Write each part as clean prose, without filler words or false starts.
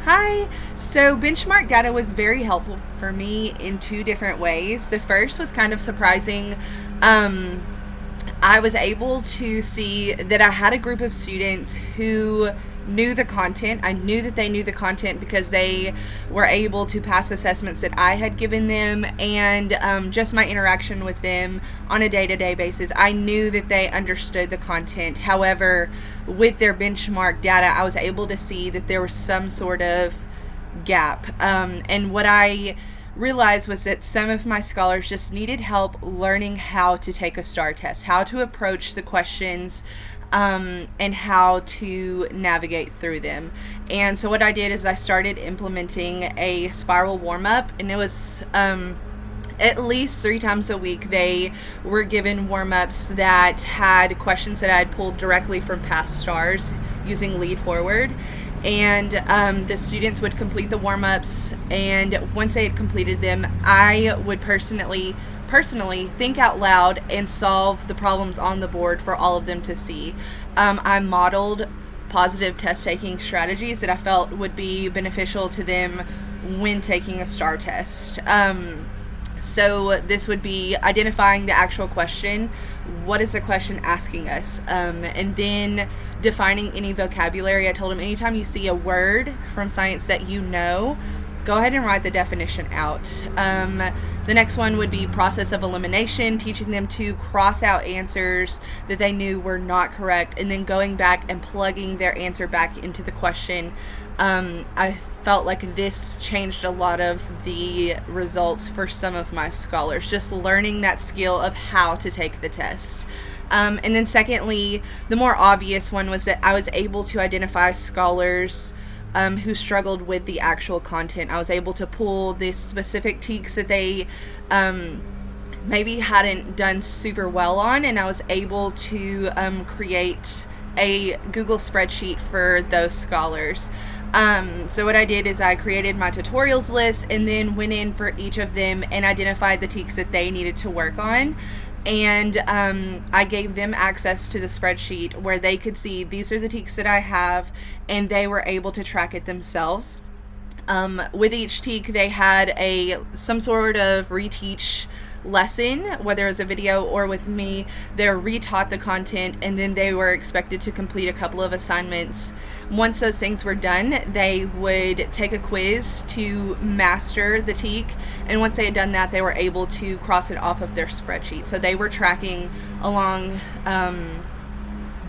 Hi. So benchmark data was very helpful for me in two different ways. The first was kind of surprising. Um, I was able to see that I had a group of students who knew the content. I knew that they knew the content because they were able to pass assessments that I had given them, and just my interaction with them on a day to day basis. I knew that they understood the content. However, with their benchmark data, I was able to see that there was some sort of gap. And what I realized was that some of my scholars just needed help learning how to take a STAR test, how to approach the questions, and how to navigate through them. And so what I did is I started implementing a spiral warm up, and it was at least 3 times a week they were given warm-ups that had questions that I had pulled directly from past stars using Lead Forward. And the students would complete the warm-ups, and once they had completed them, I would personally think out loud and solve the problems on the board for all of them to see. I modeled positive test-taking strategies that I felt would be beneficial to them when taking a STAR test. So this would be identifying the actual question. What is the question asking us? And then defining any vocabulary. I told them anytime you see a word from science that you know, go ahead and write the definition out. The next one would be process of elimination, teaching them to cross out answers that they knew were not correct, and then going back and plugging their answer back into the question. I felt like this changed a lot of the results for some of my scholars, just learning that skill of how to take the test. And then secondly, the more obvious one was that I was able to identify scholars who struggled with the actual content. I was able to pull the specific TEKs that they maybe hadn't done super well on, and I was able to create a Google spreadsheet for those scholars. So what I did is I created my tutorials list and then went in for each of them and identified the TEKs that they needed to work on. And I gave them access to the spreadsheet where they could see these are the TEKs that I have, and they were able to track it themselves. With each TEK, they had some sort of reteach lesson, whether it was a video or with me. They're retaught the content, and then they were expected to complete a couple of assignments. Once those things were done, they would take a quiz to master the TEK, and once they had done that, they were able to cross it off of their spreadsheet. So they were tracking along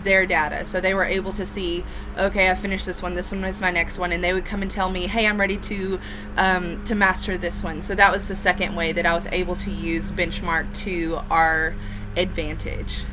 their data. So they were able to see, okay, I finished this one is my next one, and they would come and tell me, hey, I'm ready to master this one. So that was the second way that I was able to use benchmark to our advantage.